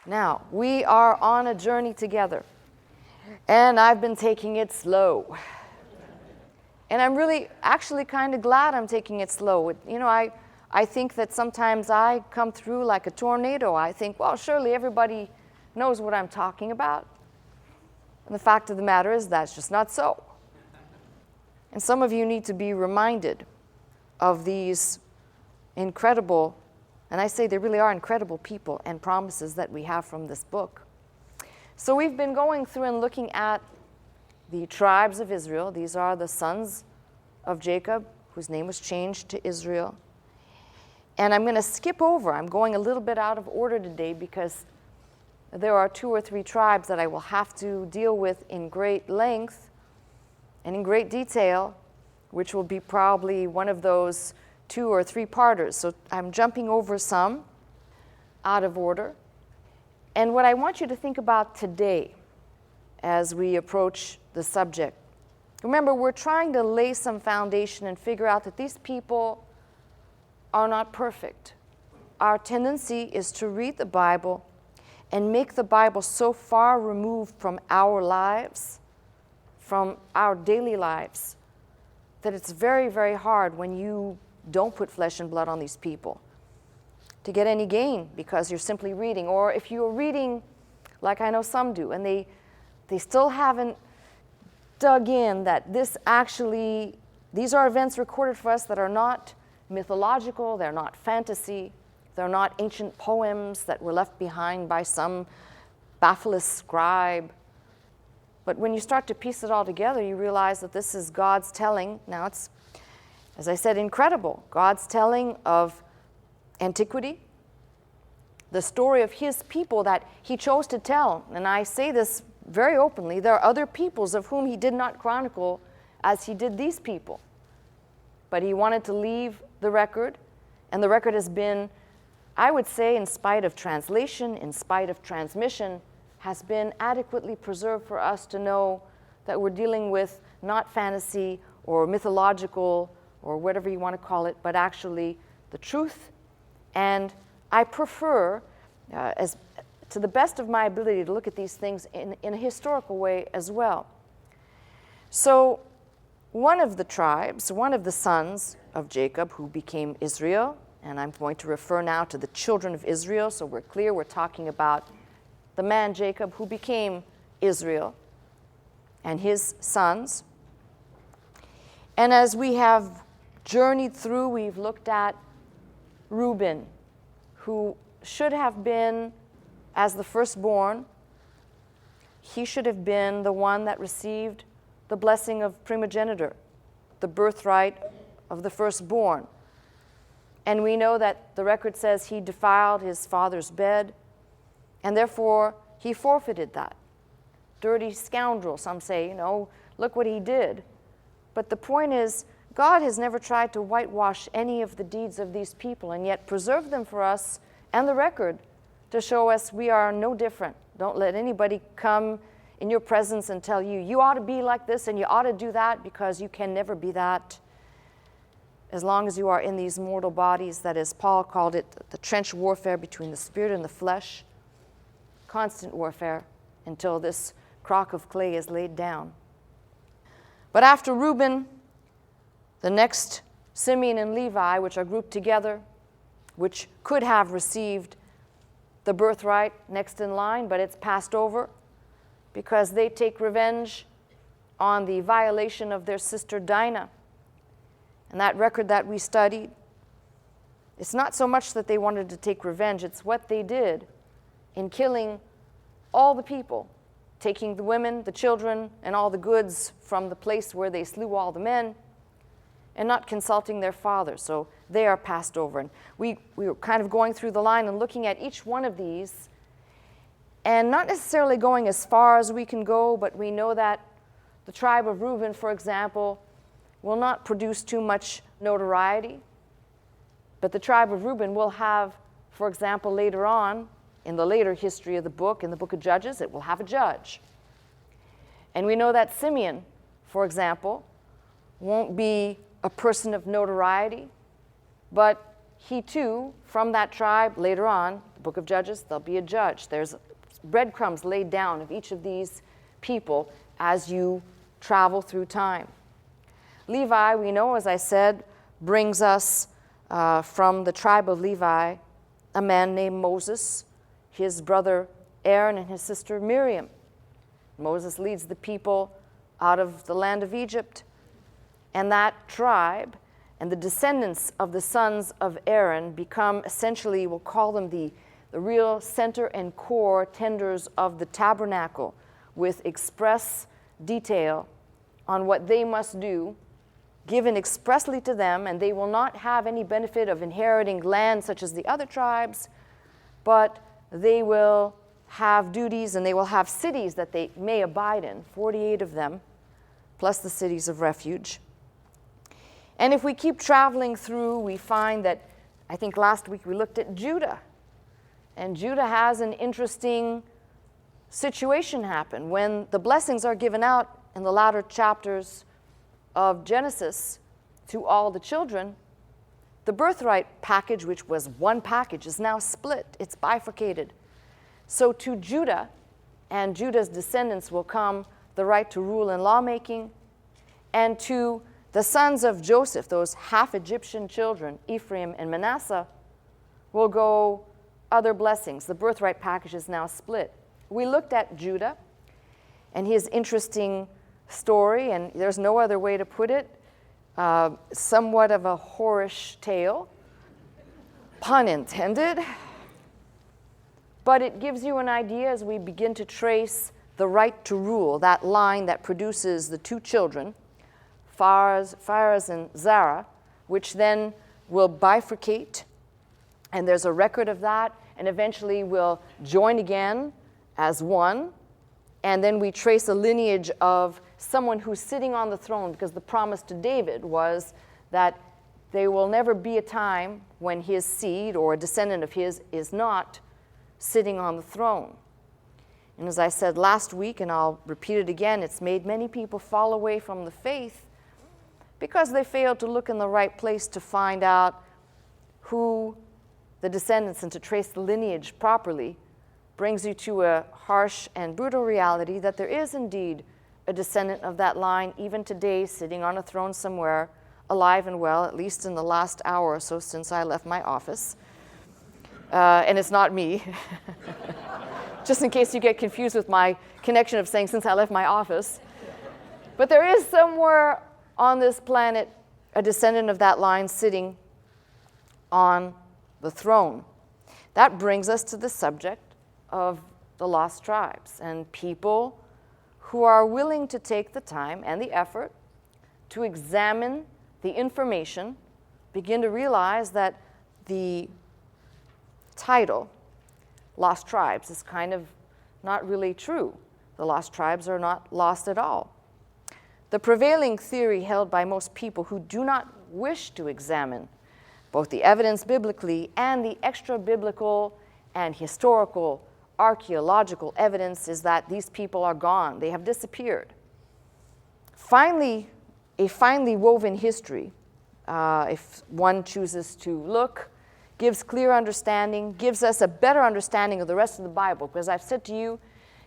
Now, we are on a journey together, and I've been taking it slow. And I'm really actually kind of glad I'm taking it slow. I think that sometimes I come through like a tornado. I think, well, surely everybody knows what I'm talking about. And the fact of the matter is that's just not so. And some of you need to be reminded of these incredible, and I say they really are incredible people and promises that we have from this book. So we've been going through and looking at the tribes of Israel. These are the sons of Jacob, whose name was changed to Israel. And I'm going to skip over. I'm going a little bit out of order today because there are 2 or 3 tribes that I will have to deal with in great length and in great detail, which will be probably one of those 2 or 3 parters. So I'm jumping over some out of order. And what I want you to think about today as we approach the subject, remember, we're trying to lay some foundation and figure out that these people are not perfect. Our tendency is to read the Bible and make the Bible so far removed from our lives, from our daily lives, that it's very, very hard when you don't put flesh and blood on these people to get any gain because you're simply reading. Or if you're reading like I know some do, and they still haven't dug in that these are events recorded for us that are not mythological, they're not fantasy, they're not ancient poems that were left behind by some baffless scribe. But when you start to piece it all together, you realize that this is God's telling. Now it's, as I said, incredible. God's telling of antiquity, the story of his people that he chose to tell. And I say this very openly. There are other peoples of whom he did not chronicle as he did these people. But he wanted to leave the record, and the record has been, I would say, in spite of translation, in spite of transmission, has been adequately preserved for us to know that we're dealing with not fantasy or mythological or whatever you want to call it, but actually the truth. And I prefer, as to the best of my ability, to look at these things in a historical way as well. So one of the tribes, one of the sons of Jacob who became Israel, and I'm going to refer now to the children of Israel, so we're clear we're talking about the man Jacob who became Israel and his sons. And as we have journeyed through, we've looked at Reuben, who should have been, as the firstborn, he should have been the one that received the blessing of primogeniture, the birthright of the firstborn. And we know that the record says he defiled his father's bed, and therefore he forfeited that. Dirty scoundrel, some say, look what he did. But the point is, God has never tried to whitewash any of the deeds of these people and yet preserved them for us and the record to show us we are no different. Don't let anybody come in your presence and tell you, you ought to be like this and you ought to do that, because you can never be that as long as you are in these mortal bodies. That is, Paul called it the trench warfare between the spirit and the flesh, constant warfare until this crock of clay is laid down. But after Reuben, the next Simeon and Levi, which are grouped together, which could have received the birthright next in line, but it's passed over because they take revenge on the violation of their sister Dinah. And that record that we studied, it's not so much that they wanted to take revenge, it's what they did in killing all the people, taking the women, the children, and all the goods from the place where they slew all the men, and not consulting their father. So they are passed over. And we were kind of going through the line and looking at each one of these, and not necessarily going as far as we can go, but we know that the tribe of Reuben, for example, will not produce too much notoriety. But the tribe of Reuben will have, for example, later on, in the later history of the book, in the book of Judges, it will have a judge. And we know that Simeon, for example, won't be a person of notoriety, but he too, from that tribe, later on, the book of Judges, there'll be a judge. There's breadcrumbs laid down of each of these people as you travel through time. Levi, we know, as I said, brings us from the tribe of Levi a man named Moses, his brother Aaron, and his sister Miriam. Moses leads the people out of the land of Egypt. And that tribe and the descendants of the sons of Aaron become essentially, we'll call them the real center and core tenders of the tabernacle, with express detail on what they must do, given expressly to them, and they will not have any benefit of inheriting land such as the other tribes, but they will have duties and they will have cities that they may abide in, 48 of them, plus the cities of refuge. And if we keep traveling through, we find that, I think last week we looked at Judah. And Judah has an interesting situation happen. When the blessings are given out in the latter chapters of Genesis to all the children, the birthright package, which was one package, is now split. It's bifurcated. So to Judah and Judah's descendants will come the right to rule and lawmaking, and to the sons of Joseph, those half-Egyptian children, Ephraim and Manasseh, will go other blessings. The birthright package is now split. We looked at Judah and his interesting story, and there's no other way to put it, somewhat of a whorish tale, pun intended. But it gives you an idea as we begin to trace the right to rule, that line that produces the two children, Pharez and Zerah, which then will bifurcate, and there's a record of that, and eventually will join again as one, and then we trace a lineage of someone who's sitting on the throne, because the promise to David was that there will never be a time when his seed or a descendant of his is not sitting on the throne. And as I said last week, and I'll repeat it again, it's made many people fall away from the faith because they failed to look in the right place to find out who the descendants and to trace the lineage properly. Brings you to a harsh and brutal reality that there is indeed a descendant of that line, even today, sitting on a throne somewhere, alive and well, at least in the last hour or so since I left my office. And it's not me. Just in case you get confused with my connection of saying since I left my office. But there is somewhere on this planet a descendant of that line sitting on the throne. That brings us to the subject of the lost tribes and people who are willing to take the time and the effort to examine the information, begin to realize that the title, Lost Tribes, is kind of not really true. The lost tribes are not lost at all. The prevailing theory held by most people who do not wish to examine both the evidence biblically and the extra-biblical and historical archaeological evidence is that these people are gone. They have disappeared. Finally, a finely woven history, if one chooses to look, gives clear understanding, gives us a better understanding of the rest of the Bible. Because I've said to you,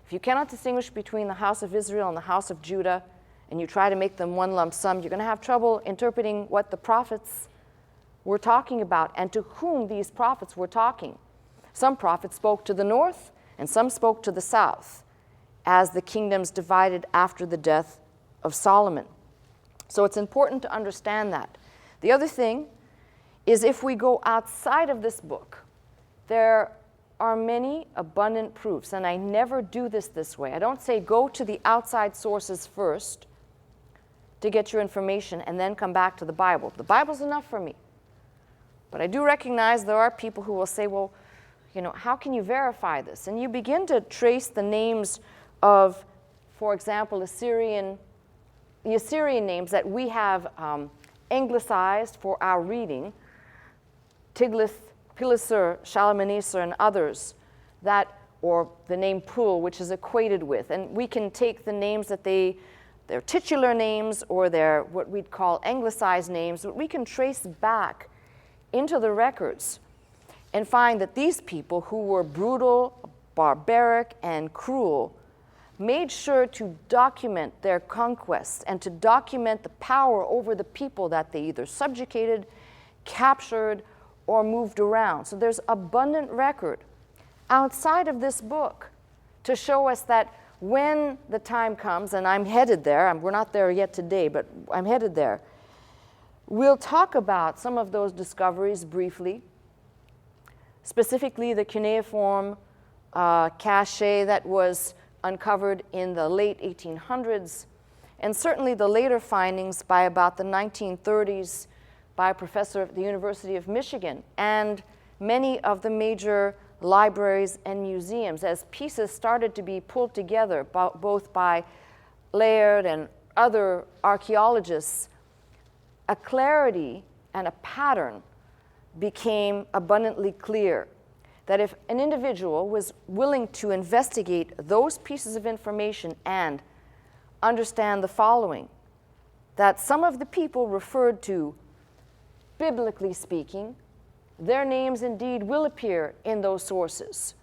if you cannot distinguish between the house of Israel and the house of Judah, and you try to make them one lump sum, you're going to have trouble interpreting what the prophets were talking about and to whom these prophets were talking. Some prophets spoke to the north, and some spoke to the south, as the kingdoms divided after the death of Solomon. So it's important to understand that. The other thing is, if we go outside of this book, there are many abundant proofs, and I never do this way. I don't say go to the outside sources first to get your information and then come back to the Bible. The Bible's enough for me. But I do recognize there are people who will say, well, you know, how can you verify this? And you begin to trace the names of, for example, the Assyrian names that we have anglicized for our reading, Tiglath-Pileser, Shalmaneser, and others, that or the name Pul, which is equated with. And we can take the names that their titular names or their what we'd call anglicized names, but we can trace back into the records and find that these people who were brutal, barbaric, and cruel made sure to document their conquests and to document the power over the people that they either subjugated, captured, or moved around. So there's abundant record outside of this book to show us that when the time comes, and I'm headed there, we're not there yet today, but I'm headed there, we'll talk about some of those discoveries briefly, specifically the cuneiform cache that was uncovered in the late 1800s, and certainly the later findings by about the 1930s by a professor at the University of Michigan and many of the major libraries and museums as pieces started to be pulled together both by Laird and other archaeologists. A clarity and a pattern became abundantly clear that if an individual was willing to investigate those pieces of information and understand the following, that some of the people referred to, biblically speaking, their names indeed will appear in those sources.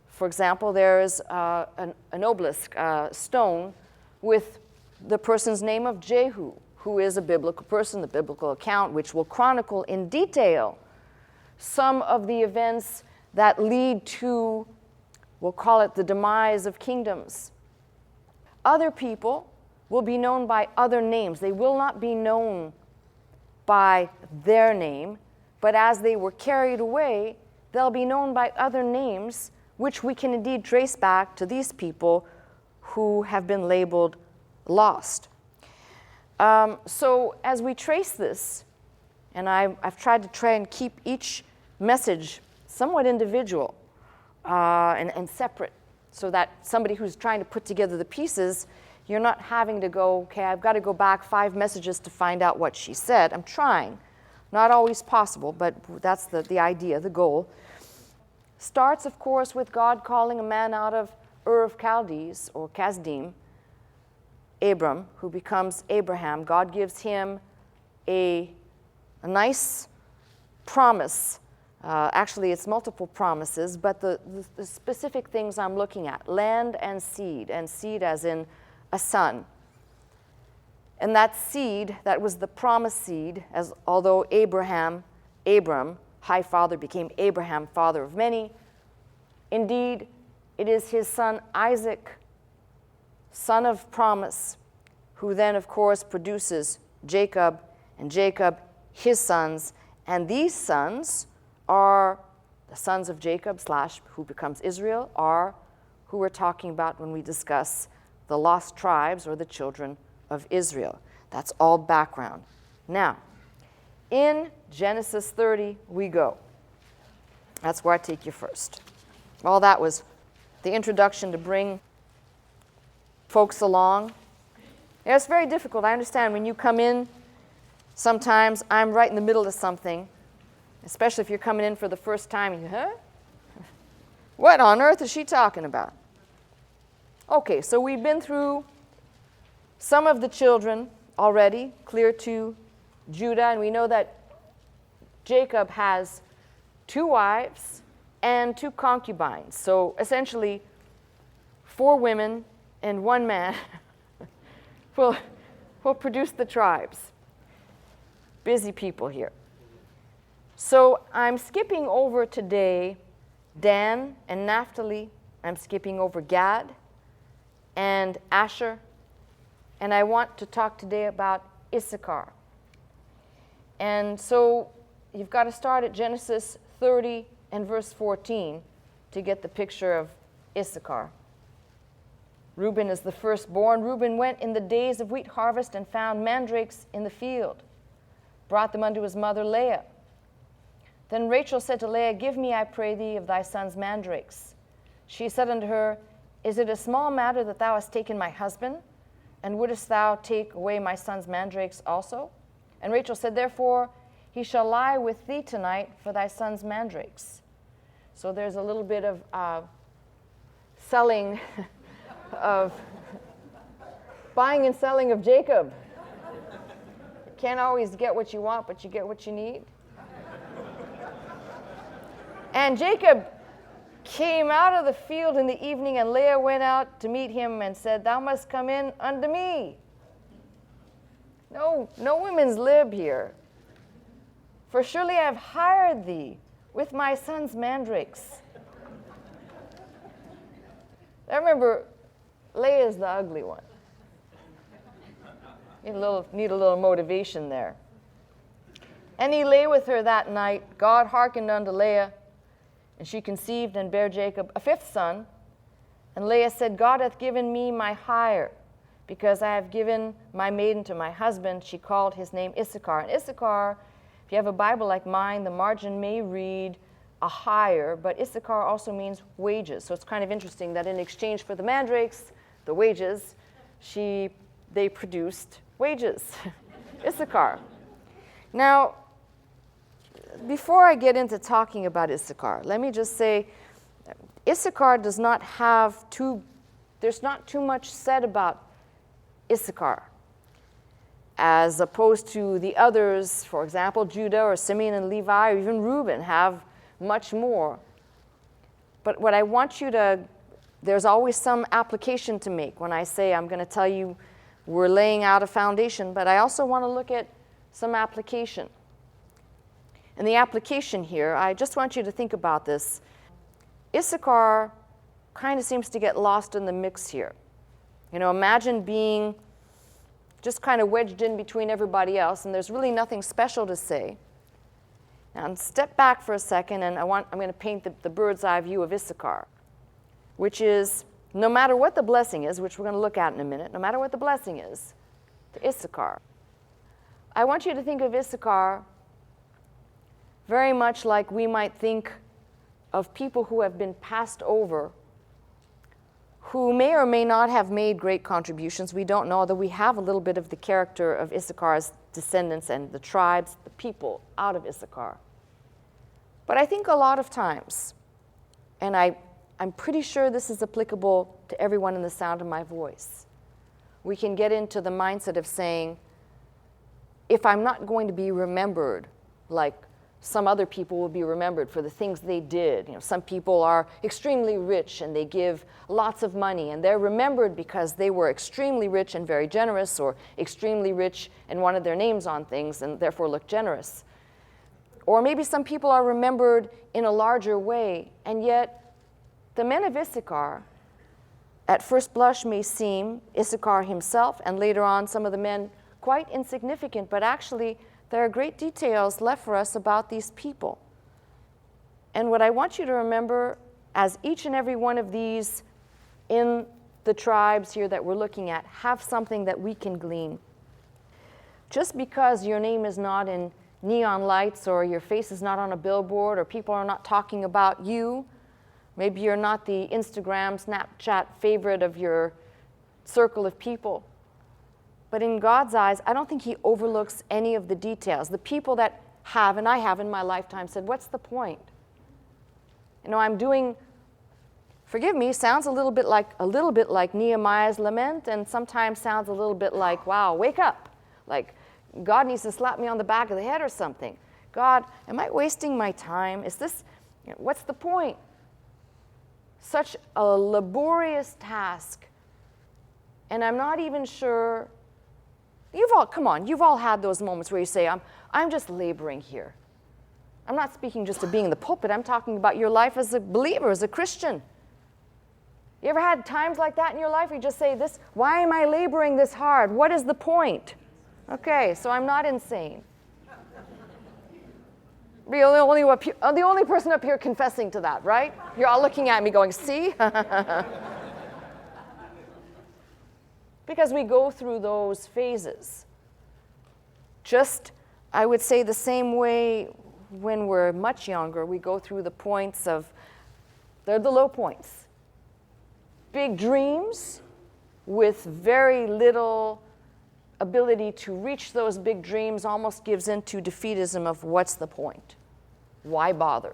For example, there is an obelisk stone with the person's name of Jehu, who is a biblical person, the biblical account, which will chronicle in detail some of the events that lead to, we'll call it the demise of kingdoms. Other people will be known by other names. They will not be known by their name, but as they were carried away, they'll be known by other names, which we can indeed trace back to these people who have been labeled lost. So as we trace this, and I've tried to try and keep each message somewhat individual and separate, so that somebody who's trying to put together the pieces, you're not having to go, okay, I've got to go back 5 messages to find out what she said. I'm trying. Not always possible, but that's the idea, the goal. Starts, of course, with God calling a man out of Ur of Chaldees, or Kasdim, Abram, who becomes Abraham. God gives him a nice promise. Actually, it's multiple promises, but the specific things I'm looking at, land and seed as in a son. And that seed, that was the promised seed, as although Abram, high father, became Abraham, father of many, indeed, it is his son Isaac, son of promise, who then, of course, produces Jacob, and Jacob, his sons, and these sons are the sons of Jacob / who becomes Israel, are who we're talking about when we discuss the lost tribes or the children of Israel. That's all background. Now, in Genesis 30 we go. That's where I take you first. Well, that was the introduction to bring folks along. Yeah, it's very difficult. I understand when you come in, sometimes I'm right in the middle of something, especially if you're coming in for the first time. You, huh? What on earth is she talking about? Okay, so we've been through some of the children already, clear to Judah, and we know that Jacob has 2 wives and 2 concubines. So essentially, 4 women and 1 man will produce the tribes. Busy people here. So I'm skipping over today Dan and Naphtali. I'm skipping over Gad and Asher. And I want to talk today about Issachar. And so you've got to start at Genesis 30 and verse 14 to get the picture of Issachar. Reuben is the firstborn. Reuben went in the days of wheat harvest and found mandrakes in the field, brought them unto his mother Leah. Then Rachel said to Leah, Give me, I pray thee, of thy son's mandrakes. She said unto her, Is it a small matter that thou hast taken my husband? And wouldest thou take away my son's mandrakes also? And Rachel said, Therefore he shall lie with thee tonight for thy son's mandrakes. So there's a little bit of selling of buying and selling of Jacob. You can't always get what you want, but you get what you need. And Jacob came out of the field in the evening, and Leah went out to meet him and said, "Thou must come in unto me." No women's lib here. "For surely I have hired thee with my son's mandrakes." I remember Leah's the ugly one. Need a little motivation there. "And he lay with her that night. God hearkened unto Leah, and she conceived and bare Jacob a fifth son. And Leah said, God hath given me my hire, because I have given my maiden to my husband. She called his name Issachar." And Issachar, if you have a Bible like mine, the margin may read a hire, but Issachar also means wages. So it's kind of interesting that in exchange for the mandrakes, the wages, they produced wages. Issachar. Now, before I get into talking about Issachar, let me just say, Issachar does not have there's not too much said about Issachar, as opposed to the others, for example, Judah or Simeon and Levi, or even Reuben, have much more. But what I want you to, there's always some application to make when I say I'm going to tell you we're laying out a foundation, but I also want to look at some application. And the application here, I just want you to think about this. Issachar kind of seems to get lost in the mix here. Imagine being just kind of wedged in between everybody else, and there's really nothing special to say. Now, step back for a second, and I'm going to paint the bird's eye view of Issachar, which is, no matter what the blessing is, which we're going to look at in a minute, no matter what the blessing is, to Issachar, I want you to think of Issachar very much like we might think of people who have been passed over, who may or may not have made great contributions. We don't know, although we have a little bit of the character of Issachar's descendants and the tribes, the people out of Issachar. But I think a lot of times, and I'm pretty sure this is applicable to everyone in the sound of my voice, we can get into the mindset of saying, if I'm not going to be remembered like some other people will be remembered for the things they did. Some people are extremely rich and they give lots of money, and they're remembered because they were extremely rich and very generous, or extremely rich and wanted their names on things and therefore looked generous. Or maybe some people are remembered in a larger way, and yet the men of Issachar, at first blush, may seem, Issachar himself and later on some of the men, quite insignificant, but actually there are great details left for us about these people. And what I want you to remember, as each and every one of these in the tribes here that we're looking at have something that we can glean. Just because your name is not in neon lights, or your face is not on a billboard, or people are not talking about you, maybe you're not the Instagram, Snapchat favorite of your circle of people. But in God's eyes, I don't think he overlooks any of the details. The people that have, and I have in my lifetime, said, what's the point? I'm doing, forgive me, sounds a little bit like Nehemiah's lament, and sometimes sounds a little bit like, wow, wake up. Like God needs to slap me on the back of the head or something. God, am I wasting my time? Is this, what's the point? Such a laborious task. And I'm not even sure. You've all had those moments where you say, I'm just laboring here. I'm not speaking just of being in the pulpit. I'm talking about your life as a believer, as a Christian. You ever had times like that in your life where you just say, why am I laboring this hard? What is the point? Okay, so I'm not insane. Be the only person up here confessing to that, right? You're all looking at me going, see? Because we go through those phases. Just, I would say, the same way when we're much younger, we go through the points of, they're the low points. Big dreams with very little ability to reach those big dreams almost gives into defeatism of what's the point? Why bother?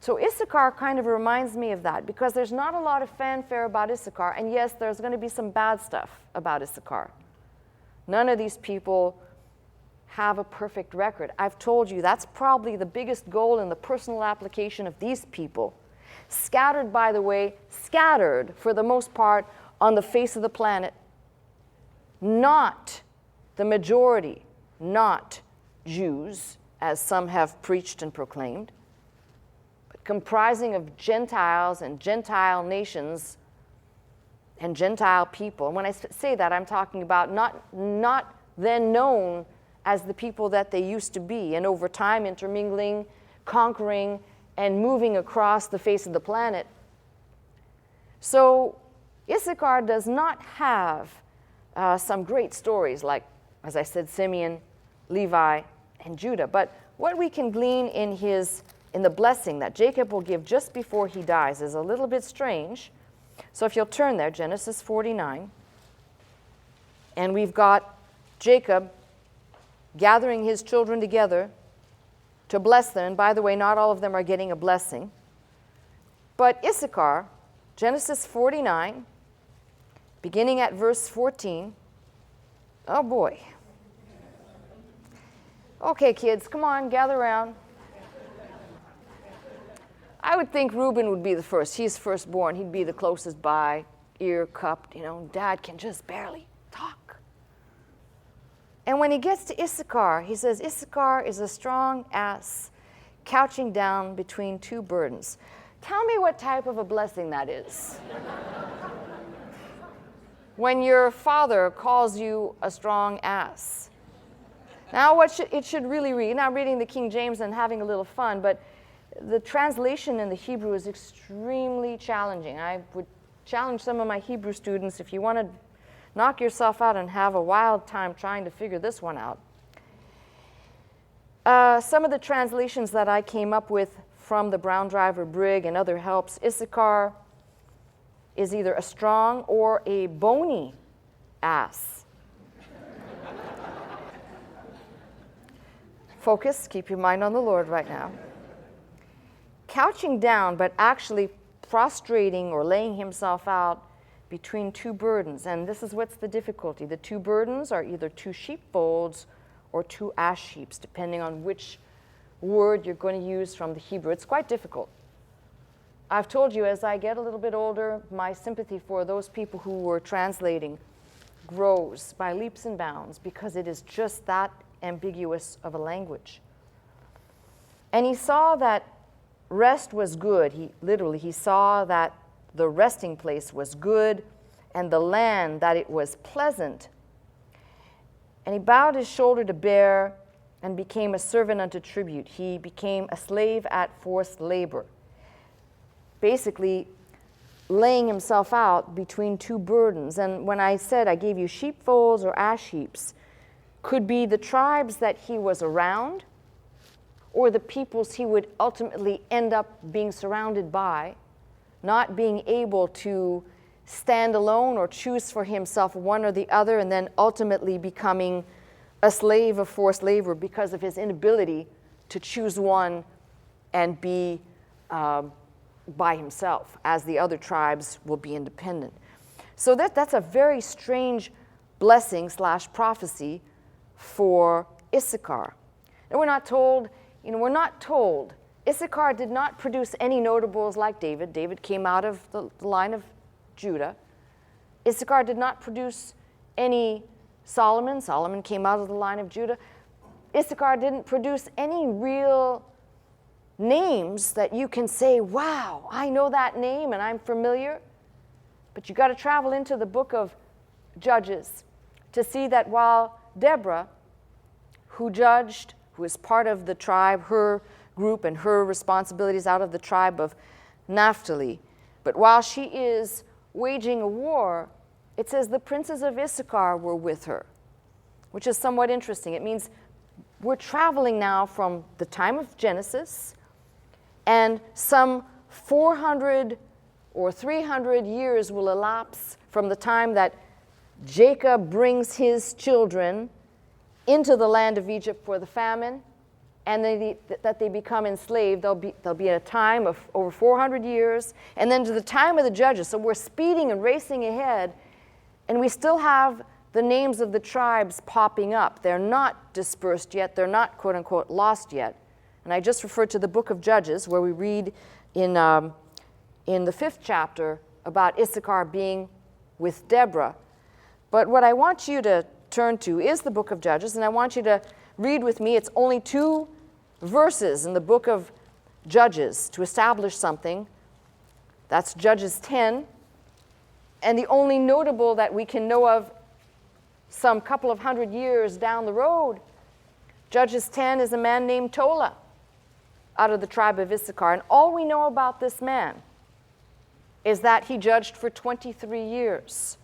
So Issachar kind of reminds me of that, because there's not a lot of fanfare about Issachar, and yes, there's going to be some bad stuff about Issachar. None of these people have a perfect record. I've told you that's probably the biggest goal in the personal application of these people. Scattered, by the way, scattered for the most part on the face of the planet. Not the majority, not Jews, as some have preached and proclaimed, but comprising of Gentiles and Gentile nations and Gentile people. And when I say that, I'm talking about not then known as the people that they used to be, and over time intermingling, conquering, and moving across the face of the planet. So Issachar does not have some great stories like, as I said, Simeon, Levi, and Judah. But what we can glean in the blessing that Jacob will give just before he dies is a little bit strange. So if you'll turn there, Genesis 49, and we've got Jacob gathering his children together to bless them. And by the way, not all of them are getting a blessing. But Issachar, Genesis 49, beginning at verse 14. Oh boy. Okay, kids, come on, gather around. I would think Reuben would be the first. He's firstborn. He'd be the closest by, ear cupped. Dad can just barely talk. And when he gets to Issachar, he says, Issachar is a strong ass couching down between two burdens. Tell me what type of a blessing that is. When your father calls you a strong ass. Now, it should really read, not reading the King James and having a little fun, but the translation in the Hebrew is extremely challenging. I would challenge some of my Hebrew students, if you want to knock yourself out and have a wild time trying to figure this one out. Some of the translations that I came up with from the Brown Driver Brig and other helps, Issachar is either a strong or a bony ass. Focus, keep your mind on the Lord right now. Couching down, but actually prostrating or laying himself out between two burdens. And this is what's the difficulty. The two burdens are either two sheepfolds or two ash heaps, depending on which word you're going to use from the Hebrew. It's quite difficult. I've told you, as I get a little bit older, my sympathy for those people who were translating grows by leaps and bounds, because it is just that ambiguous of a language. And he saw that rest was good. He saw that the resting place was good, and the land that it was pleasant. And he bowed his shoulder to bear and became a servant unto tribute. He became a slave at forced labor. Basically, laying himself out between two burdens. And when I said I gave you sheepfolds or ash heaps, could be the tribes that he was around, or the peoples he would ultimately end up being surrounded by, not being able to stand alone or choose for himself one or the other, and then ultimately becoming a slave of forced labor because of his inability to choose one and be by himself, as the other tribes will be independent. So that's a very strange blessing / prophecy for Issachar. And we're not told. Issachar did not produce any notables like David. David came out of the line of Judah. Issachar did not produce any Solomon. Solomon came out of the line of Judah. Issachar didn't produce any real names that you can say, wow, I know that name and I'm familiar. But you got to travel into the book of Judges to see that while Deborah, who judged, who is part of the tribe, her group and her responsibilities out of the tribe of Naphtali, but while she is waging a war, it says the princes of Issachar were with her, which is somewhat interesting. It means we're traveling now from the time of Genesis, and some 400 or 300 years will elapse from the time that Jacob brings his children into the land of Egypt for the famine, and that they become enslaved. They'll be at a time of over 400 years, and then to the time of the judges. So we're speeding and racing ahead, and we still have the names of the tribes popping up. They're not dispersed yet. They're not, quote unquote, lost yet. And I just referred to the book of Judges, where we read in the 5th chapter about Issachar being with Deborah. But what I want you to turn to is the book of Judges, and I want you to read with me. It's only 2 verses in the book of Judges to establish something. That's Judges 10. And the only notable that we can know of some couple of hundred years down the road, Judges 10 is a man named Tola out of the tribe of Issachar. And all we know about this man is that he judged for 23 years.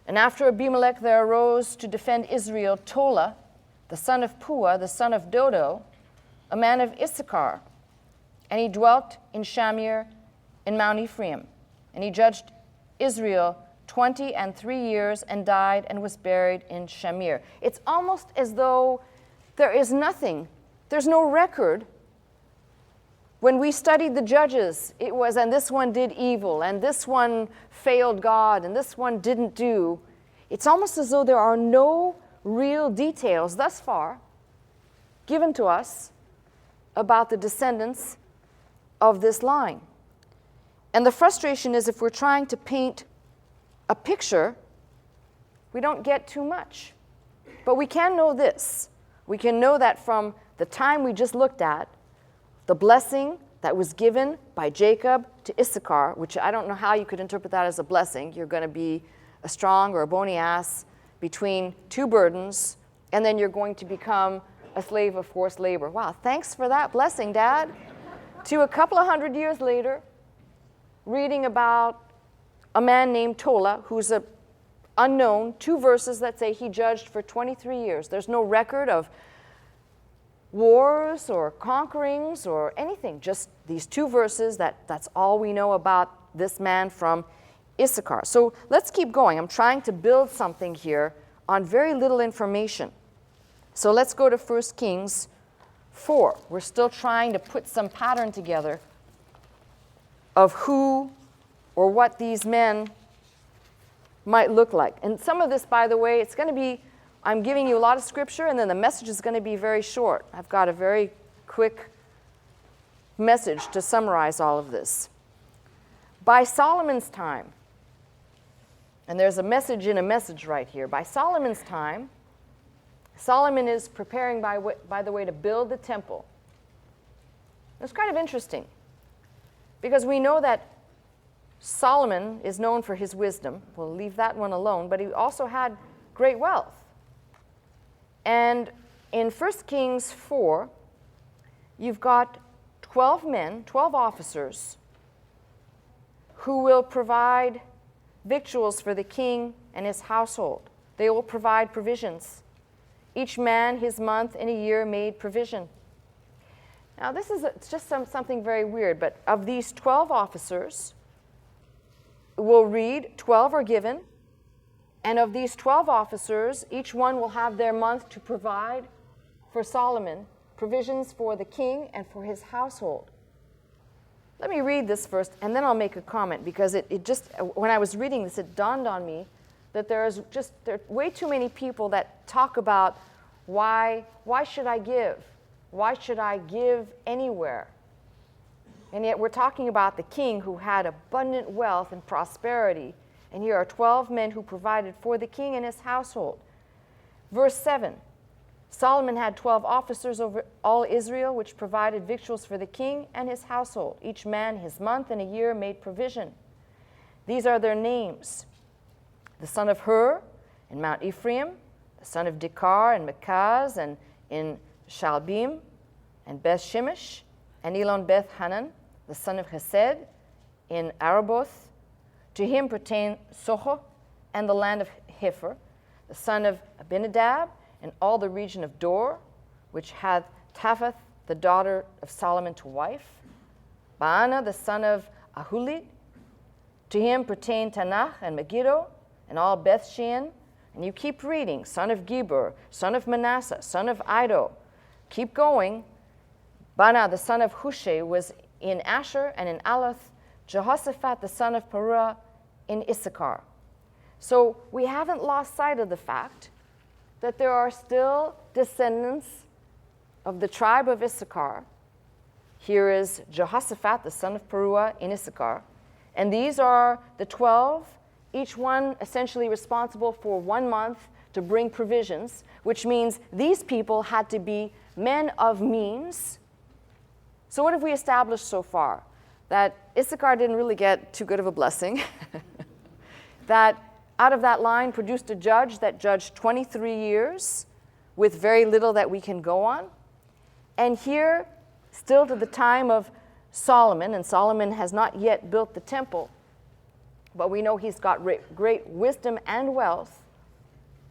And after Abimelech there arose to defend Israel Tola, the son of Puah, the son of Dodo, a man of Issachar. And he dwelt in Shamir in Mount Ephraim. And he judged Israel 23 years and died and was buried in Shamir. It's almost as though there is nothing. There's no record. When we studied the judges, it was, and this one did evil, and this one failed God, and this one didn't do. It's almost as though there are no real details thus far given to us about the descendants of this line. And the frustration is if we're trying to paint a picture, we don't get too much. But we can know this. We can know that from the time we just looked at, the blessing that was given by Jacob to Issachar, which I don't know how you could interpret that as a blessing. You're going to be a strong or a bony ass between 2 burdens, and then you're going to become a slave of forced labor. Wow, thanks for that blessing, Dad. To a couple of hundred years later, reading about a man named Tola, who's a unknown, 2 verses that say he judged for 23 years. There's no record of wars or conquerings or anything, just these 2 verses. That's all we know about this man from Issachar. So let's keep going. I'm trying to build something here on very little information. So let's go to 1 Kings 4. We're still trying to put some pattern together of who or what these men might look like. And some of this, by the way, it's going to be, I'm giving you a lot of scripture, and then the message is going to be very short. I've got a very quick message to summarize all of this. By Solomon's time, and there's a message in a message right here. By Solomon's time, Solomon is preparing, by the way, to build the temple. It's kind of interesting, because we know that Solomon is known for his wisdom. We'll leave that one alone, but he also had great wealth. And in 1 Kings 4, you've got 12 men, 12 officers, who will provide victuals for the king and his household. They will provide provisions. Each man his month in a year made provision. Now this is it's just something very weird, but of these 12 officers, we'll read 12 are given, and of these 12 officers, each one will have their month to provide for Solomon provisions for the king and for his household. Let me read this first, and then I'll make a comment, because it just, when I was reading this, it dawned on me that there are way too many people that talk about why should I give? Why should I give anywhere? And yet we're talking about the king who had abundant wealth and prosperity, and here are 12 men who provided for the king and his household. Verse 7, Solomon had 12 officers over all Israel, which provided victuals for the king and his household. Each man his month and a year made provision. These are their names: the son of Hur in Mount Ephraim, the son of Dekar in Makaz and in Shalbim, and Beth Shemesh, and Elon Beth Hanan, the son of Hesed in Araboth. To him pertain Soho and the land of Hepher, the son of Abinadab, and all the region of Dor, which hath Taphath, the daughter of Solomon, to wife. Baana, the son of Ahulid. To him pertain Tanach and Megiddo, and all Beth-shean. And you keep reading: son of Gibor, son of Manasseh, son of Iddo, keep going. Bana, the son of Hushai, was in Asher and in Aloth. Jehoshaphat, the son of Paruah, in Issachar. So we haven't lost sight of the fact that there are still descendants of the tribe of Issachar. Here is Jehoshaphat, the son of Paruah, in Issachar. And these are the 12, each one essentially responsible for 1 month to bring provisions, which means these people had to be men of means. So what have we established so far? That Issachar didn't really get too good of a blessing. That out of that line produced a judge that judged 23 years with very little that we can go on. And here, still to the time of Solomon, and Solomon has not yet built the temple, but we know he's got great wisdom and wealth.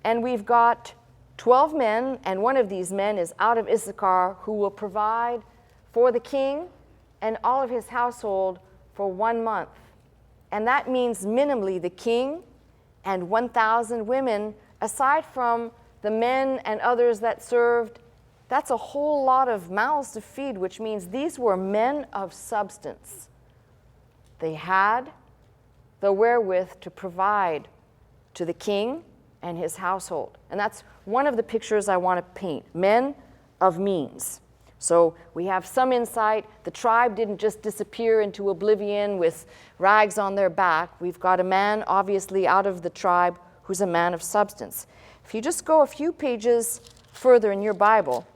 And we've got 12 men, and one of these men is out of Issachar, who will provide for the king and all of his household for 1 month. And that means minimally the king and 1,000 women, aside from the men and others that served. That's a whole lot of mouths to feed, which means these were men of substance. They had the wherewith to provide to the king and his household. And that's one of the pictures I want to paint, men of means. So we have some insight. The tribe didn't just disappear into oblivion with rags on their back. We've got a man, obviously, out of the tribe who's a man of substance. If you just go a few pages further in your Bible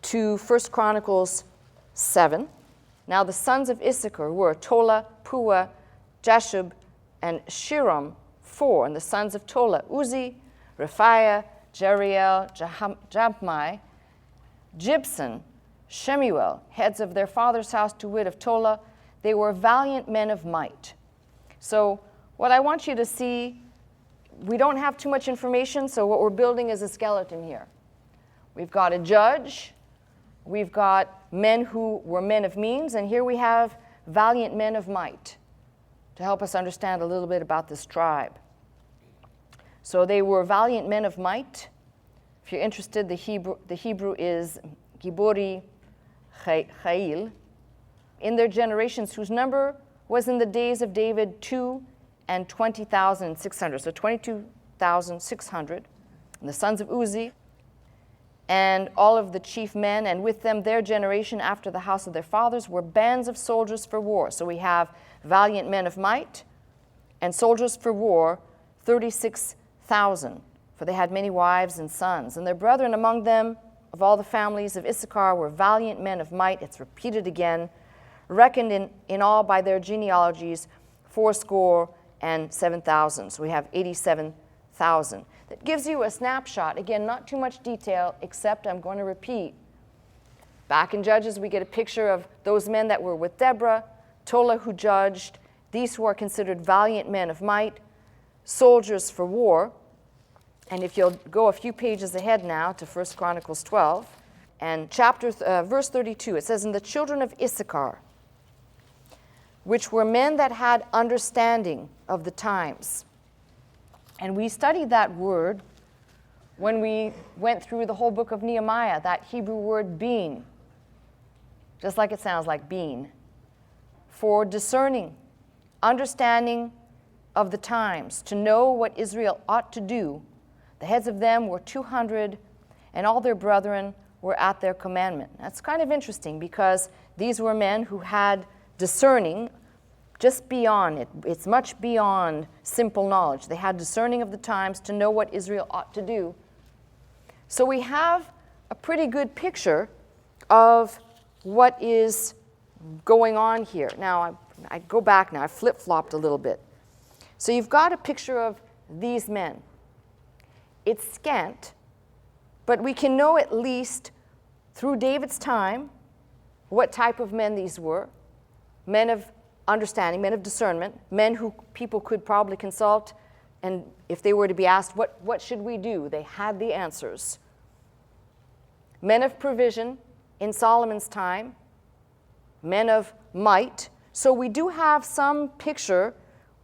to 1 Chronicles 7. Now the sons of Issachar were Tola, Puah, Jashub, and Shiram, 4. And the sons of Tola, Uzi, Rephaiah, Jeriel, Jampmai, Gibson, Shemuel, heads of their father's house, to wit of Tola. They were valiant men of might. So what I want you to see, we don't have too much information, so what we're building is a skeleton here. We've got a judge, we've got men who were men of means, and here we have valiant men of might to help us understand a little bit about this tribe. So they were valiant men of might. If you're interested, the Hebrew is Gibori Chayil. In their generations, whose number was in the days of David 2 and 20,600. So 22,600. And the sons of Uzi, and all of the chief men, and with them their generation after the house of their fathers, were bands of soldiers for war. So we have valiant men of might and soldiers for war, 36,000. For they had many wives and sons. And their brethren among them, of all the families of Issachar, were valiant men of might. It's repeated again, reckoned in all by their genealogies, 87,000. So we have 87,000. That gives you a snapshot. Again, not too much detail, except I'm going to repeat. Back in Judges, we get a picture of those men that were with Deborah, Tola who judged, these who are considered valiant men of might, soldiers for war. And if you'll go a few pages ahead now to 1 Chronicles 12, and verse 32, it says, "And the children of Issachar, which were men that had understanding of the times." And we studied that word when we went through the whole book of Nehemiah, that Hebrew word bean, just like it sounds like bean, for discerning, understanding of the times, to know what Israel ought to do. The heads of them were 200, and all their brethren were at their commandment. That's kind of interesting because these were men who had discerning just beyond it. It's much beyond simple knowledge. They had discerning of the times to know what Israel ought to do. So we have a pretty good picture of what is going on here. Now, I go back now. I flip-flopped a little bit. So you've got a picture of these men. It's scant, but we can know at least through David's time what type of men these were. Men of understanding, men of discernment, men who people could probably consult, and if they were to be asked, what should we do? They had the answers. Men of provision in Solomon's time, men of might. So we do have some picture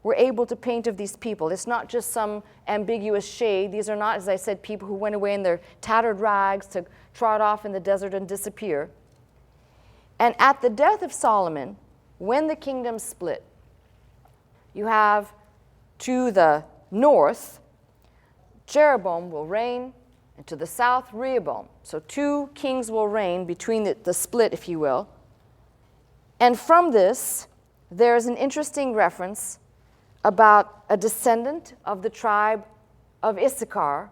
were able to paint of these people. It's not just some ambiguous shade. These are not, as I said, people who went away in their tattered rags to trot off in the desert and disappear. And at the death of Solomon, when the kingdom split, you have to the north, Jeroboam will reign, and to the south, Rehoboam. So 2 kings will reign between the split, if you will. And from this, there's an interesting reference about a descendant of the tribe of Issachar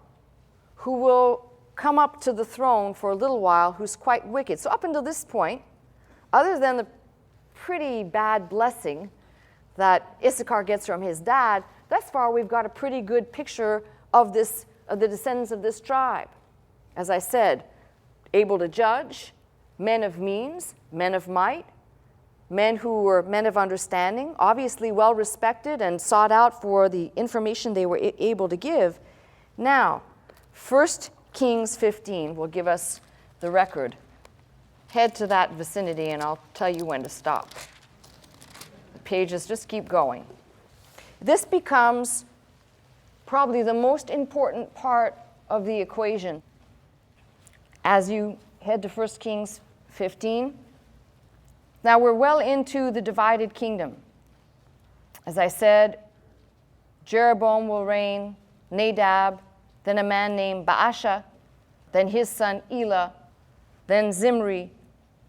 who will come up to the throne for a little while, who's quite wicked. So up until this point, other than the pretty bad blessing that Issachar gets from his dad, thus far we've got a pretty good picture of the descendants of this tribe. As I said, able to judge, men of means, men of might, men who were men of understanding, obviously well respected and sought out for the information they were able to give. Now, 1 Kings 15 will give us the record. Head to that vicinity and I'll tell you when to stop. The pages just keep going. This becomes probably the most important part of the equation as you head to 1 Kings 15. Now we're well into the divided kingdom. As I said, Jeroboam will reign, Nadab, then a man named Baasha, then his son Elah, then Zimri,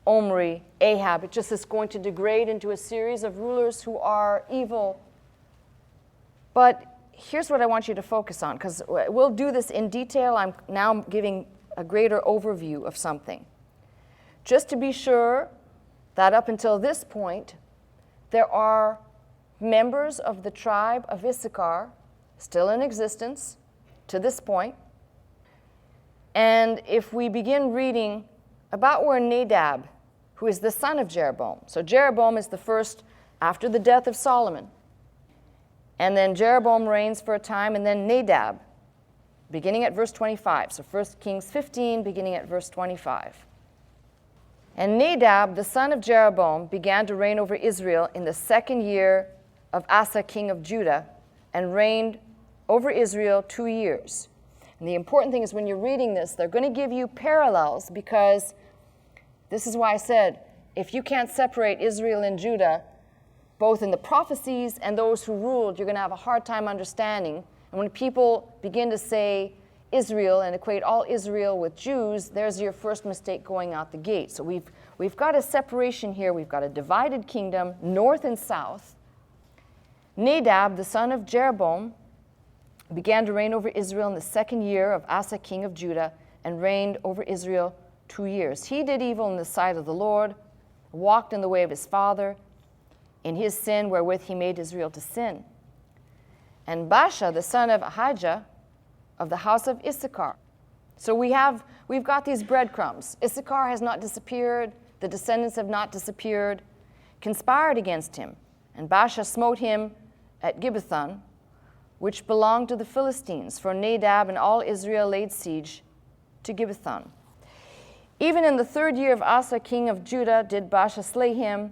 Omri, Ahab. It just is going to degrade into a series of rulers who are evil. But here's what I want you to focus on, because we'll do this in detail. I'm now giving a greater overview of something. Just to be sure that up until this point, there are members of the tribe of Issachar still in existence to this point. And if we begin reading about where Nadab, who is the son of Jeroboam, so Jeroboam is the first after the death of Solomon, and then Jeroboam reigns for a time, and then Nadab, beginning at verse 25. So 1 Kings 15, beginning at verse 25. And Nadab, the son of Jeroboam, began to reign over Israel in the 2nd year of Asa, king of Judah, and reigned over Israel 2 years. And the important thing is when you're reading this, they're going to give you parallels, because this is why I said, if you can't separate Israel and Judah, both in the prophecies and those who ruled, you're going to have a hard time understanding. And when people begin to say Israel and equate all Israel with Jews, there's your first mistake going out the gate. So we've got a separation here. We've got a divided kingdom, north and south. Nadab, the son of Jeroboam, began to reign over Israel in the 2nd year of Asa, king of Judah, and reigned over Israel 2 years. He did evil in the sight of the Lord, walked in the way of his father, in his sin wherewith he made Israel to sin. And Baasha, the son of Ahijah, of the house of Issachar. So we've got these breadcrumbs. Issachar has not disappeared. The descendants have not disappeared. Conspired against him. And Baasha smote him at Gibbethon, which belonged to the Philistines, for Nadab and all Israel laid siege to Gibbethon. Even in the 3rd year of Asa, king of Judah, did Baasha slay him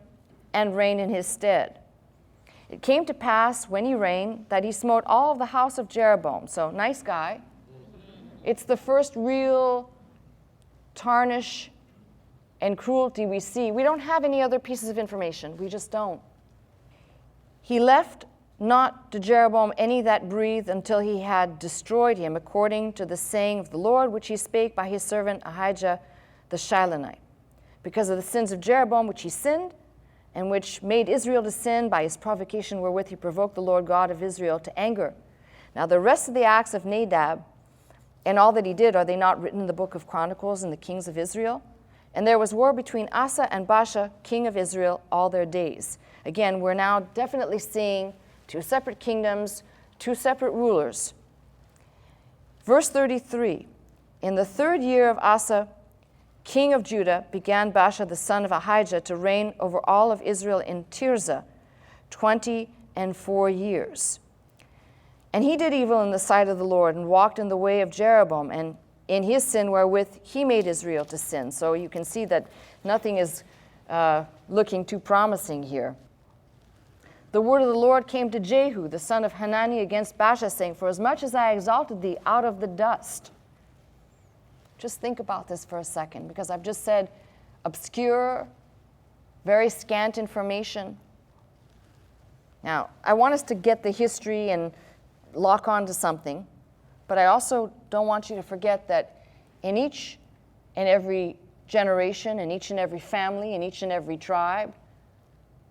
and reign in his stead. It came to pass when he reigned that he smote all of the house of Jeroboam. So, nice guy. It's the first real tarnish and cruelty we see. We don't have any other pieces of information. We just don't. He left not to Jeroboam any that breathed until he had destroyed him, according to the saying of the Lord, which he spake by his servant Ahijah the Shilonite, because of the sins of Jeroboam which he sinned, and which made Israel to sin by his provocation wherewith he provoked the Lord God of Israel to anger. Now the rest of the acts of Nadab and all that he did, are they not written in the book of Chronicles and the kings of Israel? And there was war between Asa and Baasha, king of Israel, all their days. Again, we're now definitely seeing 2 separate kingdoms, 2 separate rulers. Verse 33, in the 3rd year of Asa, king of Judah, began Baasha the son of Ahijah to reign over all of Israel in Tirzah 24 years. And he did evil in the sight of the Lord, and walked in the way of Jeroboam, and in his sin wherewith he made Israel to sin. So you can see that nothing is looking too promising here. the word of the Lord came to Jehu, the son of Hanani, against Baasha, saying, For as much as I exalted thee out of the dust. Just think about this for a second, because I've just said obscure, very scant information. Now, I want us to get the history and lock on to something, but I also don't want you to forget that in each and every generation, in each and every family, in each and every tribe,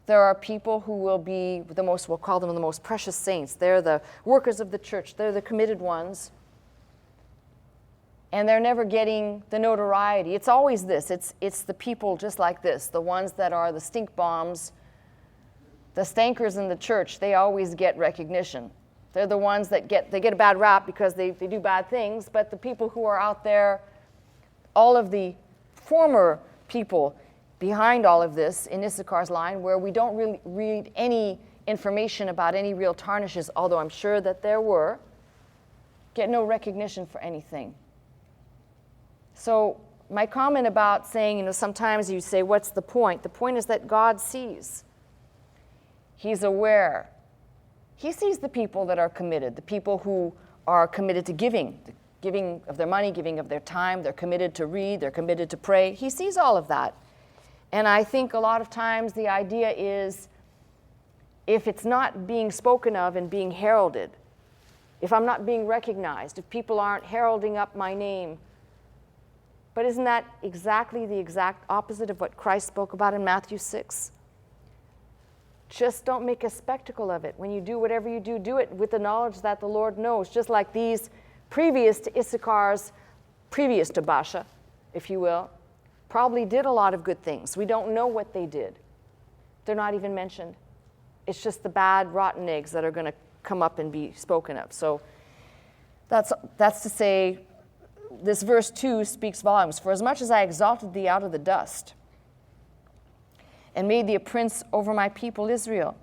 there are people who will be the most, we'll call them the most precious saints. They're the workers of the church. They're the committed ones. And they're never getting the notoriety. It's always this. It's the people just like this, the ones that are the stink bombs, the stankers in the church. They always get recognition. They're the ones that get a bad rap because they do bad things, but the people who are out there, all of the former people behind all of this in Issachar's line, where we don't really read any information about any real tarnishes, although I'm sure that there were, get no recognition for anything. So my comment about saying, sometimes you say, what's the point? The point is that God sees. He's aware. He sees the people that are committed, the people who are committed to giving of their money, giving of their time. They're committed to read. They're committed to pray. He sees all of that. And I think a lot of times the idea is, if it's not being spoken of and being heralded, if I'm not being recognized, if people aren't heralding up my name, but isn't that exactly the exact opposite of what Christ spoke about in Matthew 6? Just don't make a spectacle of it. When you do whatever you do, do it with the knowledge that the Lord knows, just like these previous to Issachar's, previous to Baasha, if you will, probably did a lot of good things. We don't know what they did. They're not even mentioned. It's just the bad, rotten eggs that are going to come up and be spoken of. So that's to say, this verse 2 speaks volumes. For as much as I exalted thee out of the dust, and made thee a prince over my people Israel,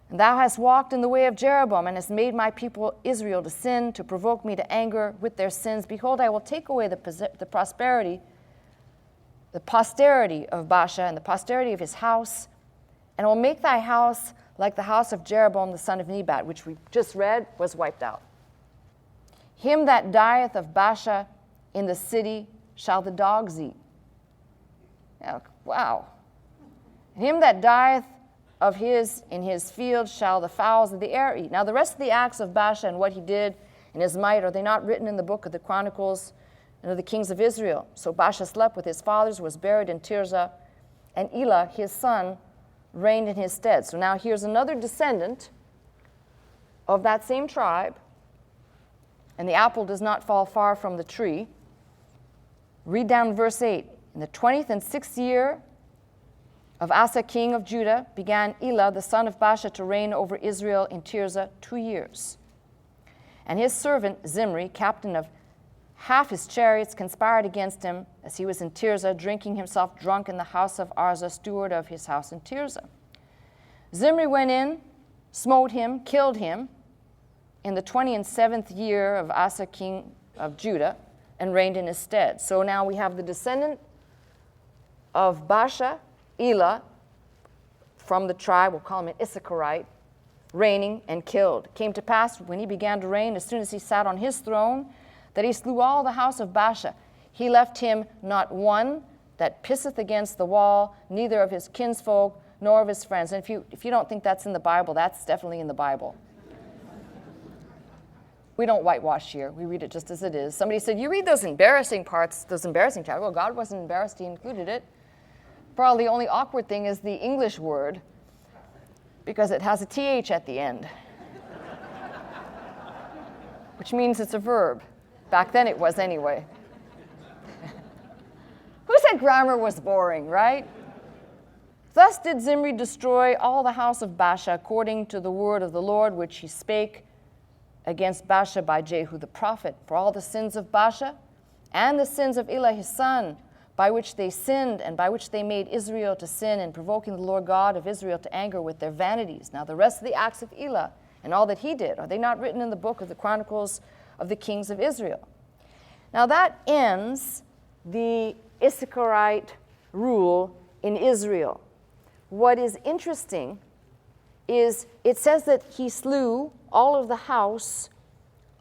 and thou hast walked in the way of Jeroboam, and hast made my people Israel to sin, to provoke me to anger with their sins, behold, I will take away the posterity of Baasha, and the posterity of his house, and I will make thy house like the house of Jeroboam the son of Nebat, which we just read was wiped out. Him that dieth of Baasha in the city shall the dogs eat. Now, wow. Him that dieth of his in his field shall the fowls of the air eat. Now the rest of the acts of Baasha and what he did and his might, are they not written in the book of the Chronicles and of the kings of Israel? So Baasha slept with his fathers, was buried in Tirzah, and Elah his son reigned in his stead. So now here's another descendant of that same tribe, and the apple does not fall far from the tree. Read down verse 8. In the 20th and 6th year of Asa king of Judah began Elah the son of Baasha to reign over Israel in Tirzah 2 years. And his servant Zimri, captain of half his chariots, conspired against him as he was in Tirzah, drinking himself drunk in the house of Arza, steward of his house in Tirzah. Zimri went in, smote him, killed him in the 27th year of Asa king of Judah, and reigned in his stead. So now we have the descendant of Baasha, Elah, from the tribe, we'll call him an Issacharite, reigning and killed. It came to pass when he began to reign, as soon as he sat on his throne, that he slew all the house of Baasha. He left him not one that pisseth against the wall, neither of his kinsfolk, nor of his friends. And if you don't think that's in the Bible, that's definitely in the Bible. We don't whitewash here. We read it just as it is. Somebody said, you read those embarrassing parts, those embarrassing chapters. Well, God wasn't embarrassed. He included it. Probably the only awkward thing is the English word, because it has a TH at the end, which means it's a verb. Back then it was anyway. Who said grammar was boring, right? Thus did Zimri destroy all the house of Baasha according to the word of the Lord, which he spake against Baasha by Jehu the prophet. For all the sins of Baasha and the sins of Elah his son, by which they sinned and by which they made Israel to sin, and provoking the Lord God of Israel to anger with their vanities. Now the rest of the acts of Elah and all that he did, are they not written in the book of the Chronicles of the kings of Israel? Now that ends the Issacharite rule in Israel. What is interesting is it says that he slew all of the house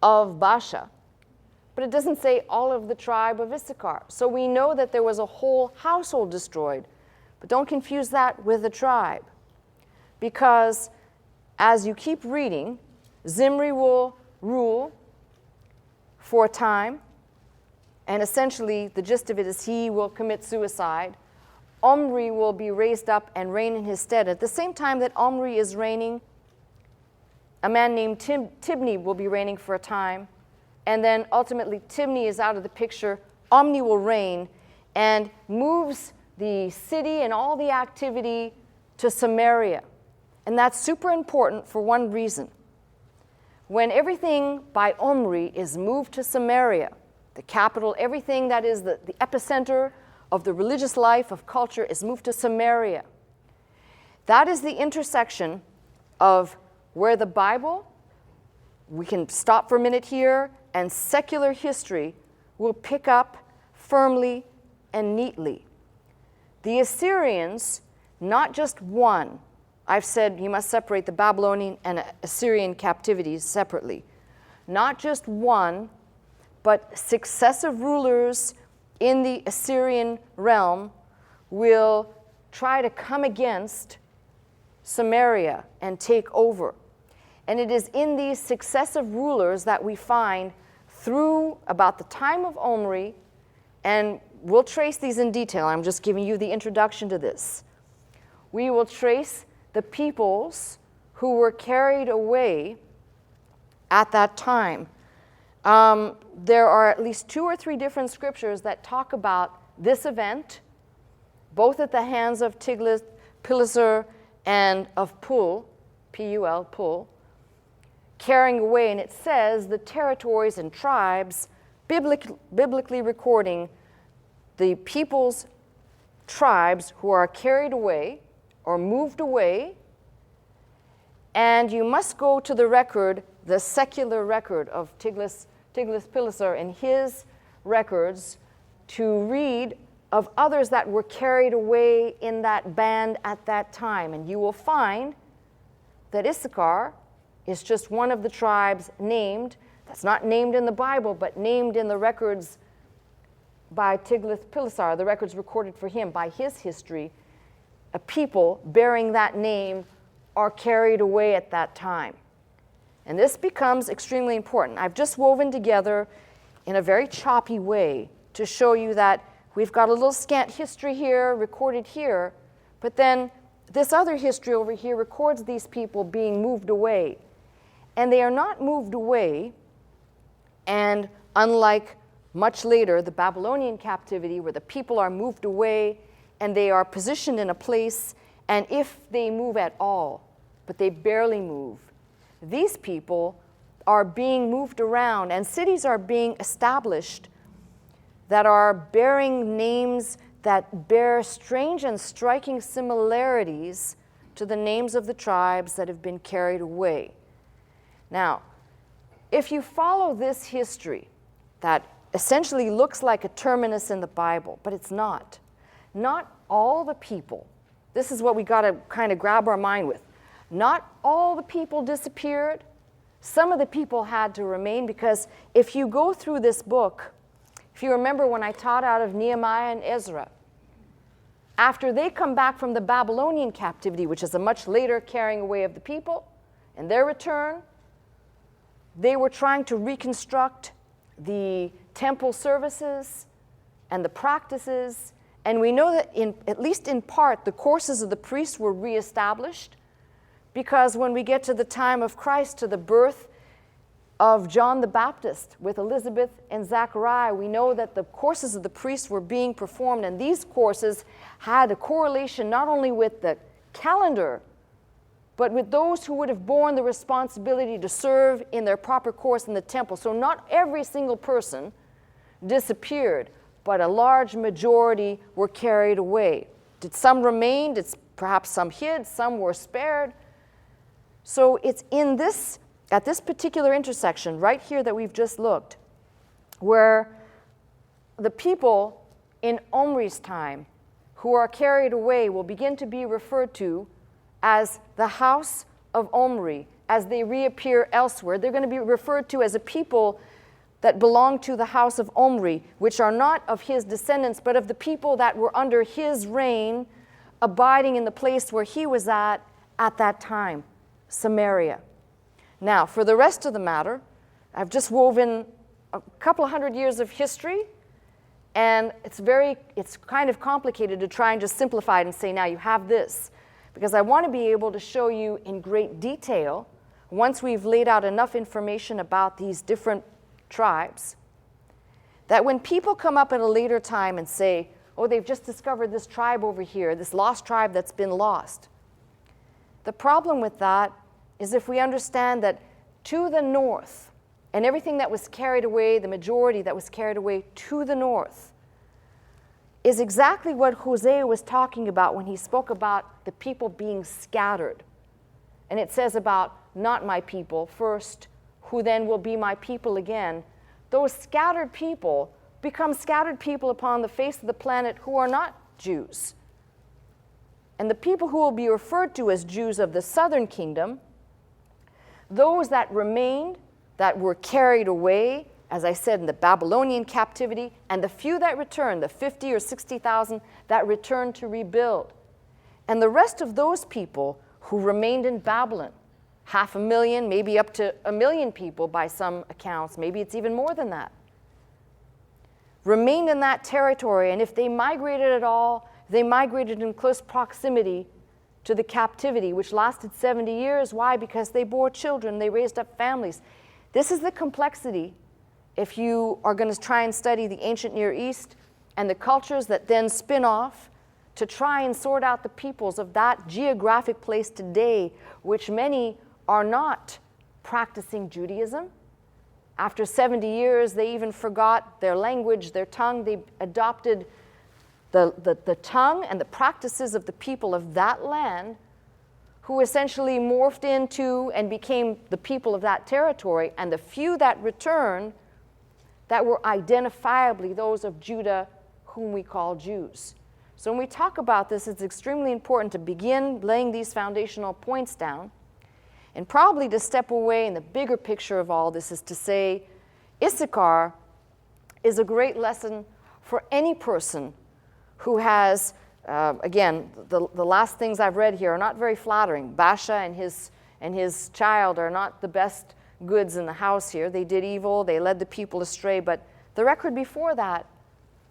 of Baasha, but it doesn't say all of the tribe of Issachar. So we know that there was a whole household destroyed, but don't confuse that with a tribe, because as you keep reading, Zimri will rule for a time, and essentially the gist of it is he will commit suicide. Omri will be raised up and reign in his stead. At the same time that Omri is reigning, a man named Tibni will be reigning for a time, and then ultimately Tibni is out of the picture. Omni will reign and moves the city and all the activity to Samaria. And that's super important for one reason. When everything by Omri is moved to Samaria, the capital, everything that is the epicenter of the religious life, of culture, is moved to Samaria. That is the intersection of where the Bible, we can stop for a minute here, and secular history will pick up firmly and neatly. The Assyrians, not just one, I've said you must separate the Babylonian and Assyrian captivities separately. Not just one, but successive rulers in the Assyrian realm will try to come against Samaria and take over. And it is in these successive rulers that we find through about the time of Omri, and we'll trace these in detail. I'm just giving you the introduction to this. We will trace the peoples who were carried away at that time. There are at least 2 or 3 different scriptures that talk about this event, both at the hands of Tiglath-Pileser and of Pul, P-U-L, Pul, carrying away, and it says the territories and tribes, biblically recording the people's tribes who are carried away or moved away, and you must go to the record, the secular record of Tiglath-Pileser and his records to read of others that were carried away in that band at that time. And you will find that Issachar is just one of the tribes named, that's not named in the Bible, but named in the records by Tiglath-Pileser, the records recorded for him by his history. A people bearing that name are carried away at that time. And this becomes extremely important. I've just woven together in a very choppy way to show you that we've got a little scant history here, recorded here, but then this other history over here records these people being moved away. And they are not moved away, and unlike much later, the Babylonian captivity, where the people are moved away and they are positioned in a place, and if they move at all, but they barely move, these people are being moved around, and cities are being established that are bearing names that bear strange and striking similarities to the names of the tribes that have been carried away. Now, if you follow this history that essentially looks like a terminus in the Bible, but it's not. Not all the people, this is what we got to kind of grab our mind with. Not all the people disappeared. Some of the people had to remain, because if you go through this book, if you remember when I taught out of Nehemiah and Ezra, after they come back from the Babylonian captivity, which is a much later carrying away of the people, and their return, they were trying to reconstruct the temple services and the practices, and we know that at least in part, the courses of the priests were reestablished, because when we get to the time of Christ, to the birth of John the Baptist with Elizabeth and Zachariah, we know that the courses of the priests were being performed, and these courses had a correlation not only with the calendar, but with those who would have borne the responsibility to serve in their proper course in the temple. So not every single person disappeared, but a large majority were carried away. Did some remain? Did perhaps some hid? Some were spared? So it's in this, at this particular intersection right here that we've just looked, where the people in Omri's time who are carried away will begin to be referred to as the house of Omri, as they reappear elsewhere, they're going to be referred to as a people that belong to the house of Omri, which are not of his descendants, but of the people that were under his reign, abiding in the place where he was at that time, Samaria. Now, for the rest of the matter, I've just woven a couple of hundred years of history, and it's kind of complicated to try and just simplify it and say, now you have this, because I want to be able to show you in great detail, once we've laid out enough information about these different tribes, that when people come up at a later time and say, oh, they've just discovered this tribe over here, this lost tribe that's been lost. The problem with that is if we understand that to the north, and everything that was carried away, the majority that was carried away to the north, is exactly what Hosea was talking about when he spoke about the people being scattered. And it says about not my people first, who then will be my people again. Those scattered people become scattered people upon the face of the planet who are not Jews. And the people who will be referred to as Jews of the southern kingdom, those that remained, that were carried away, as I said, in the Babylonian captivity, and the few that returned, the 50 or 60,000 that returned to rebuild. And the rest of those people who remained in Babylon, 500,000, maybe up to 1 million people by some accounts, maybe it's even more than that, remained in that territory. And if they migrated at all, they migrated in close proximity to the captivity, which lasted 70 years. Why? Because they bore children, they raised up families. This is the complexity if you are going to try and study the ancient Near East and the cultures that then spin off to try and sort out the peoples of that geographic place today, which many are not practicing Judaism. After 70 years, they even forgot their language, their tongue. They adopted the tongue and the practices of the people of that land, who essentially morphed into and became the people of that territory. And the few that returned, that were identifiably those of Judah, whom we call Jews. So when we talk about this, it's extremely important to begin laying these foundational points down. And probably to step away in the bigger picture of all this is to say, Issachar is a great lesson for any person who has, again, the last things I've read here are not very flattering. Baasha and his child are not the best goods in the house here. They did evil, they led the people astray, but the record before that,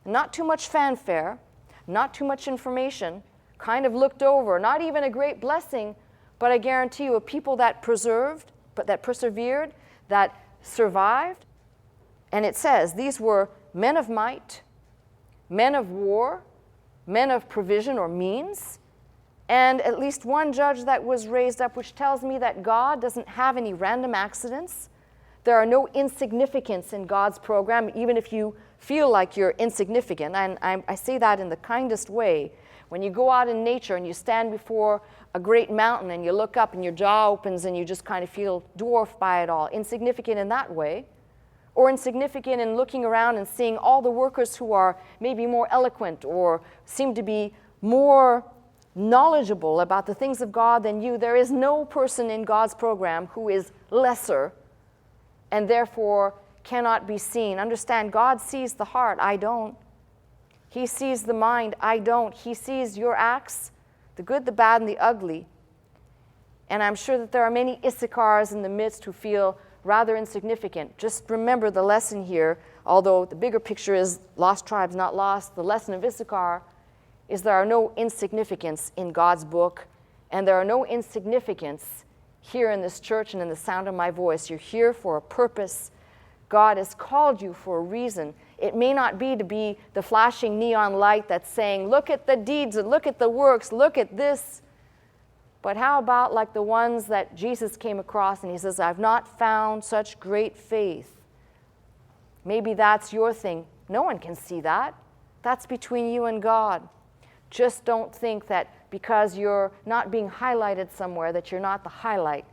not too much fanfare, not too much information, kind of looked over, not even a great blessing, but I guarantee you a people that preserved, but that persevered, that survived. And it says these were men of might, men of war, men of provision or means, and at least one judge that was raised up, which tells me that God doesn't have any random accidents. There are no insignificants in God's program, even if you feel like you're insignificant. And I say that in the kindest way. When you go out in nature and you stand before a great mountain and you look up and your jaw opens and you just kind of feel dwarfed by it all, insignificant in that way, or insignificant in looking around and seeing all the workers who are maybe more eloquent or seem to be more knowledgeable about the things of God than you. There is no person in God's program who is lesser and therefore cannot be seen. Understand, God sees the heart. I don't. He sees the mind. I don't. He sees your acts, the good, the bad, and the ugly. And I'm sure that there are many Issachars in the midst who feel rather insignificant. Just remember the lesson here, although the bigger picture is lost tribes not lost, the lesson of Issachar is there are no insignificants in God's book, and there are no insignificants here in this church and in the sound of my voice. You're here for a purpose. God has called you for a reason. It may not be to be the flashing neon light that's saying, look at the deeds and look at the works, look at this. But how about like the ones that Jesus came across and he says, I've not found such great faith. Maybe that's your thing. No one can see that. That's between you and God. Just don't think that because you're not being highlighted somewhere that you're not the highlight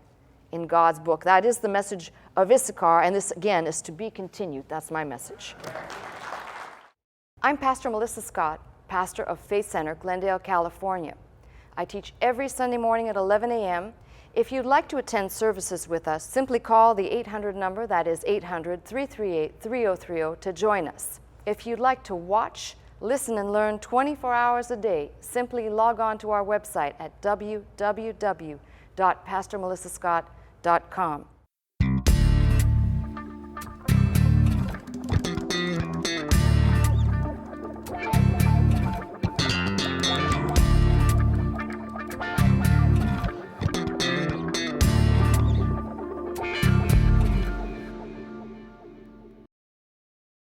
in God's book. That is the message of Issachar, and this, again, is to be continued. That's my message. I'm Pastor Melissa Scott, pastor of Faith Center, Glendale, California. I teach every Sunday morning at 11 a.m., If you'd like to attend services with us, simply call the 800 number, that is 800-338-3030, to join us. If you'd like to watch, listen, and learn 24 hours a day, simply log on to our website at www.pastormelissascott.com.